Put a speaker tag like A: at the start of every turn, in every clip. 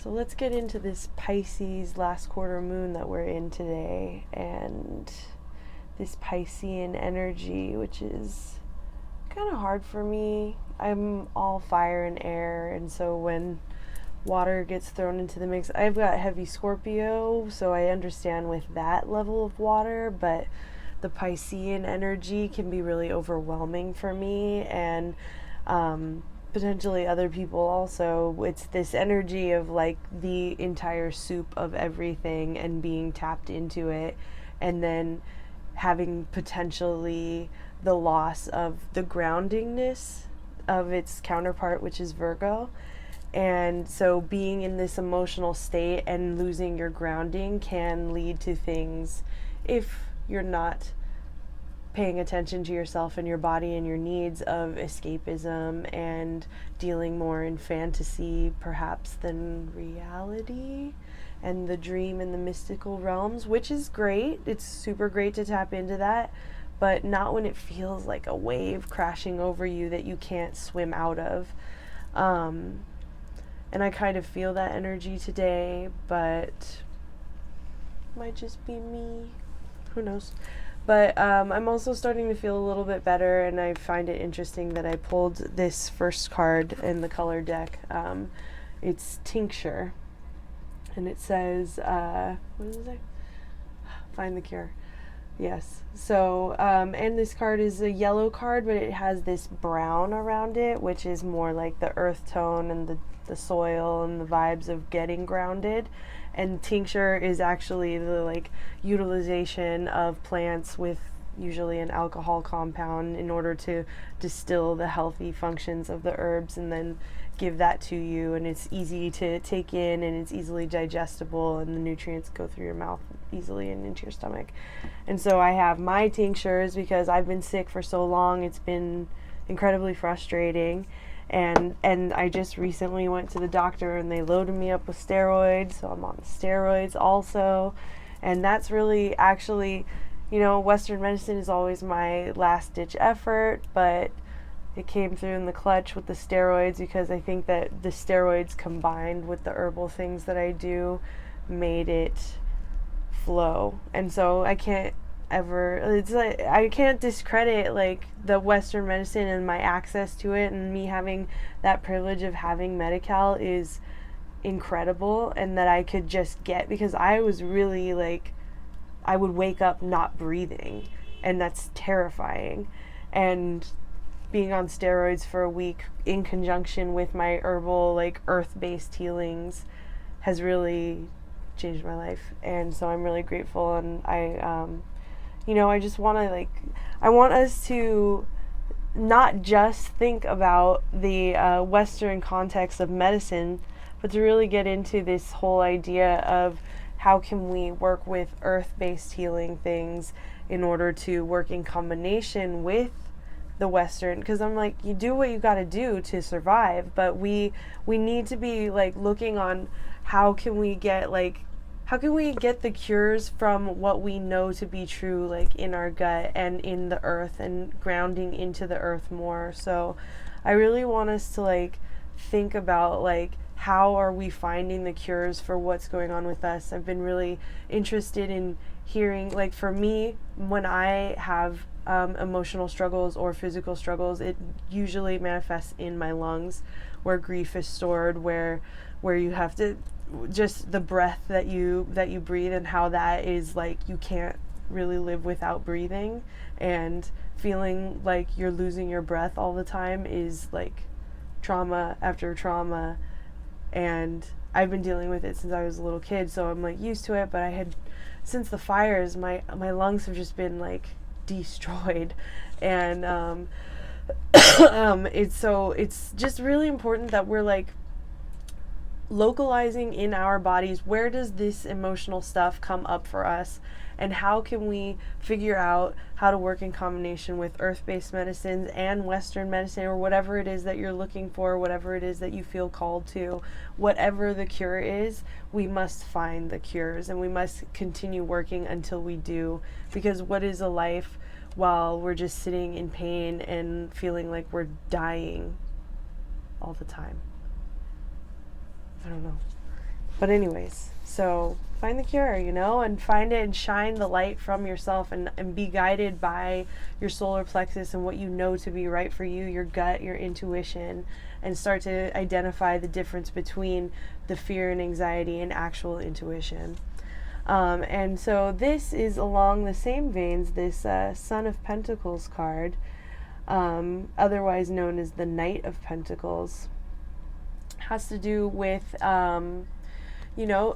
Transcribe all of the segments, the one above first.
A: So let's get into this Pisces last quarter moon that we're in today, and this Piscean energy, which is kind of hard for me. I'm all fire and air, and so when water gets thrown into the mix, I've got heavy Scorpio, so I understand with that level of water, but the Piscean energy can be really overwhelming for me, and potentially other people also. It's this energy of like the entire soup of everything and being tapped into it, and then having potentially the loss of the groundingness of its counterpart, which is Virgo. And so being in this emotional state and losing your grounding can lead to things, if you're not paying attention to yourself and your body and your needs, of escapism and dealing more in fantasy perhaps than reality and the dream and the mystical realms, which is great. It's super great to tap into that, but not when it feels like a wave crashing over you that you can't swim out of. And I kind of feel that energy today, but it might just be me. Who knows? But I'm also starting to feel a little bit better, and I find it interesting that I pulled this first card in the color deck. It's Tincture, and it says, what does it say? Find the cure. Yes. So, and this card is a yellow card, but it has this brown around it, which is more like the earth tone and the soil and the vibes of getting grounded. And tincture is actually the like utilization of plants with usually an alcohol compound in order to distill the healthy functions of the herbs and then give that to you, and it's easy to take in and it's easily digestible, and the nutrients go through your mouth easily and into your stomach. And so I have my tinctures because I've been sick for so long. It's been incredibly frustrating, and I just recently went to the doctor and they loaded me up with steroids, so I'm on steroids also. And that's really actually, you know, Western medicine is always my last ditch effort, but it came through in the clutch with the steroids because I think that the steroids combined with the herbal things that I do made it flow. And so I can't ever, it's like I can't discredit like the Western medicine and my access to it, and me having that privilege of having Medi-Cal is incredible, and that I could just get, because I was really like, I would wake up not breathing, and that's terrifying. And being on steroids for a week in conjunction with my herbal, like earth-based healings, has really changed my life. And so I'm really grateful, and I just want to I want us to not just think about the Western context of medicine, but to really get into this whole idea of how can we work with earth-based healing things in order to work in combination with the Western, because I'm like, you do what you got to do to survive, but we need to be like looking on how can we get the cures from what we know to be true, like in our gut and in the earth, and grounding into the earth more. So I really want us to like think about like how are we finding the cures for what's going on with us. I've been really interested in hearing, like for me, when I have emotional struggles or physical struggles, it usually manifests in my lungs, where grief is stored, where you have to, just the breath that you breathe, and how that is like you can't really live without breathing, and feeling like you're losing your breath all the time is like trauma after trauma. And I've been dealing with it since I was a little kid, so I'm like used to it, but I had, since the fires, my lungs have just been like destroyed. And it's just really important that we're like localizing in our bodies, where does this emotional stuff come up for us, and how can we figure out how to work in combination with earth-based medicines and Western medicine, or whatever it is that you're looking for, whatever it is that you feel called to. Whatever the cure is, we must find the cures, and we must continue working until we do, because what is a life while we're just sitting in pain and feeling like we're dying all the time? I don't know. But anyways, so find the cure, you know, and find it and shine the light from yourself, and be guided by your solar plexus and what you know to be right for you, your gut, your intuition, and start to identify the difference between the fear and anxiety and actual intuition. And so this is along the same veins, this Son of Pentacles card, otherwise known as the Knight of Pentacles, has to do with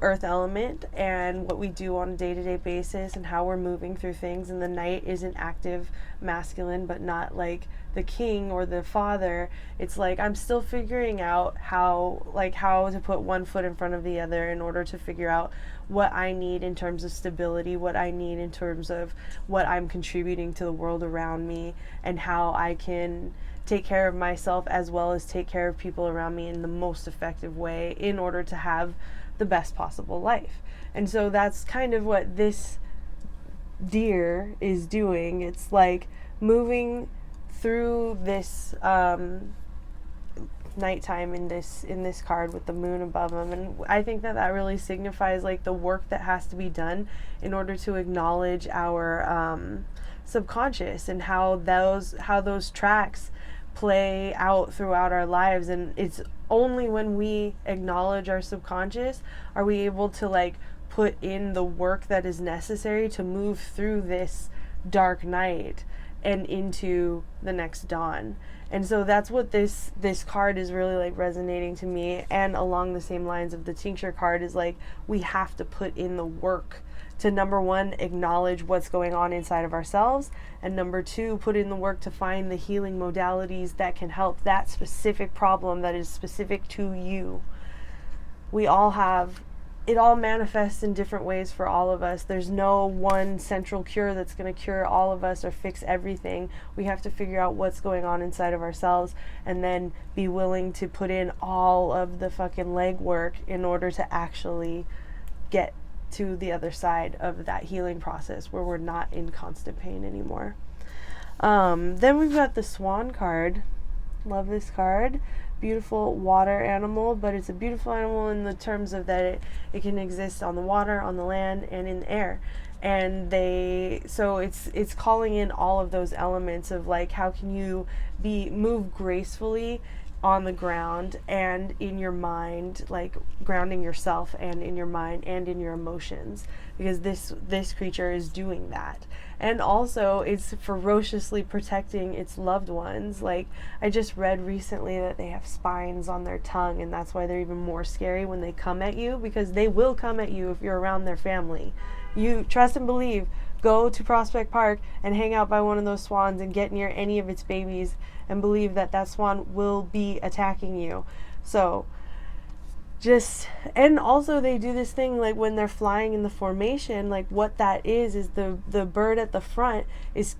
A: earth element and what we do on a day-to-day basis and how we're moving through things. And the knight is an active masculine, but not like the king or the father. It's like I'm still figuring out how to put one foot in front of the other in order to figure out what I need in terms of stability, what I need in terms of what I'm contributing to the world around me, and how I can take care of myself as well as take care of people around me in the most effective way in order to have the best possible life. And so that's kind of what this deer is doing. It's like moving through this nighttime in this card with the moon above them. And I think that really signifies like the work that has to be done in order to acknowledge our subconscious and how those tracks play out throughout our lives. And it's only when we acknowledge our subconscious are we able to like put in the work that is necessary to move through this dark night and into the next dawn. And so that's what this card is really like resonating to me. And along the same lines of the tincture card is like we have to put in the work to, number one, acknowledge what's going on inside of ourselves, and number two, put in the work to find the healing modalities that can help that specific problem that is specific to you. We all have, it all manifests in different ways for all of us. There's no one central cure that's going to cure all of us or fix everything. We have to figure out what's going on inside of ourselves and then be willing to put in all of the fucking legwork in order to actually get to the other side of that healing process where we're not in constant pain anymore. Then we've got the Swan card. Love this card. Beautiful water animal, but it's a beautiful animal in the terms of that it can exist on the water, on the land, and in the air. And it's calling in all of those elements of like how can you move gracefully on the ground and in your mind, like grounding yourself and in your mind and in your emotions, because this creature is doing that. And also it's ferociously protecting its loved ones. Like I just read recently that they have spines on their tongue, and that's why they're even more scary when they come at you, because they will come at you if you're around their family. You trust and believe, go to Prospect Park and hang out by one of those swans and get near any of its babies and believe that swan will be attacking you. So and also they do this thing like when they're flying in the formation, like what that is the bird at the front is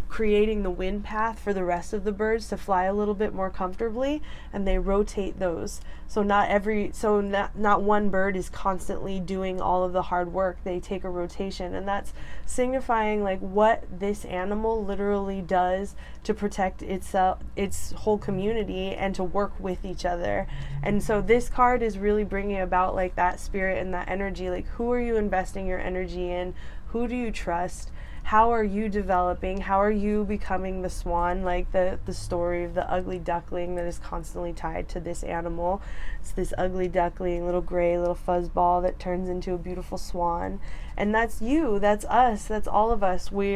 A: creating the wind path for the rest of the birds to fly a little bit more comfortably, and they rotate those. So not one bird is constantly doing all of the hard work. They take a rotation, and that's signifying like what this animal literally does to protect itself, its whole community, and to work with each other. And so this card is really bringing about like that spirit and that energy. Like, who are you investing your energy in? Who do you trust? How are you developing? How are you becoming the swan? Like the story of the ugly duckling that is constantly tied to this animal. It's this ugly duckling, little gray, little fuzzball that turns into a beautiful swan. And that's you, that's us, that's all of us. We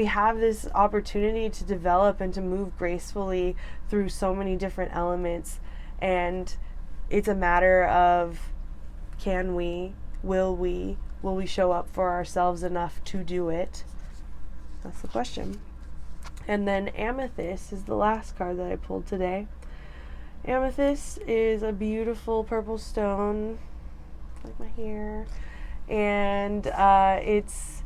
A: have this opportunity to develop and to move gracefully through so many different elements. And it's a matter of, can we, will we show up for ourselves enough to do it? That's the question. And then Amethyst is the last card that I pulled today. Amethyst is a beautiful purple stone, like my hair, and it's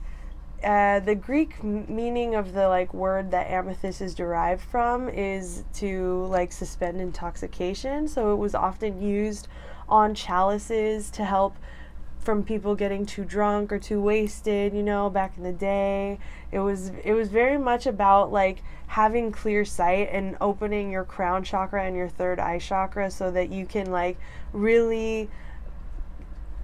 A: the Greek meaning of the like word that amethyst is derived from is to like suspend intoxication. So it was often used on chalices to help from people getting too drunk or too wasted, you know, back in the day. It was very much about like having clear sight and opening your crown chakra and your third eye chakra so that you can like really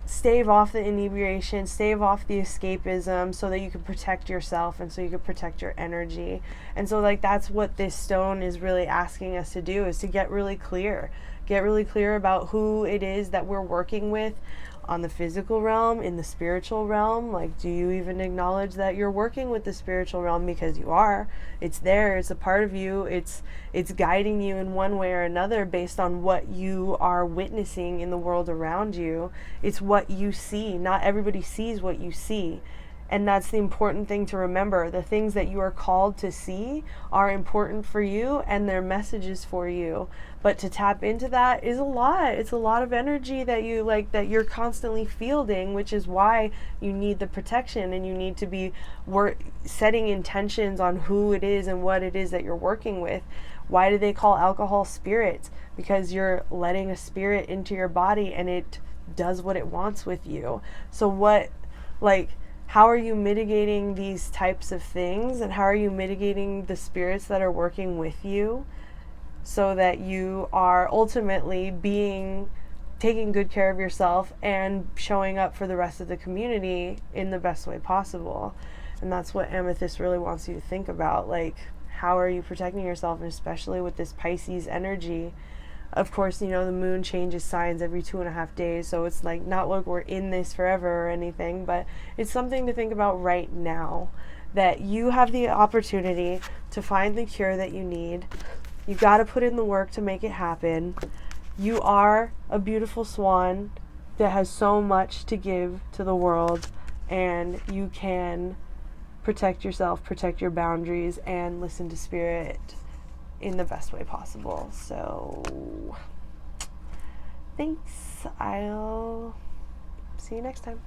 A: stave off the inebriation, stave off the escapism so that you can protect yourself and so you can protect your energy. And so like that's what this stone is really asking us to do, is to get really clear about who it is that we're working with on the physical realm, in the spiritual realm. Like, do you even acknowledge that you're working with the spiritual realm? Because you are. It's there, it's a part of you, it's guiding you in one way or another based on what you are witnessing in the world around you. It's what you see. Not everybody sees what you see. And that's the important thing to remember. The things that you are called to see are important for you and they're messages for you. But to tap into that is a lot. It's a lot of energy that you like, that you're constantly fielding, which is why you need the protection and you need to be setting intentions on who it is and what it is that you're working with. Why do they call alcohol spirit? Because you're letting a spirit into your body and it does what it wants with you. So how are you mitigating these types of things, and how are you mitigating the spirits that are working with you so that you are ultimately taking good care of yourself and showing up for the rest of the community in the best way possible? And that's what Amethyst really wants you to think about. Like, how are you protecting yourself, and especially with this Pisces energy? Of course, you know, the moon changes signs every 2.5 days, so it's like not like we're in this forever or anything, but it's something to think about right now, that you have the opportunity to find the cure that you need. You got to put in the work to make it happen. You are a beautiful swan that has so much to give to the world, and you can protect yourself, protect your boundaries, and listen to spirit in the best way possible. So thanks. I'll see you next time.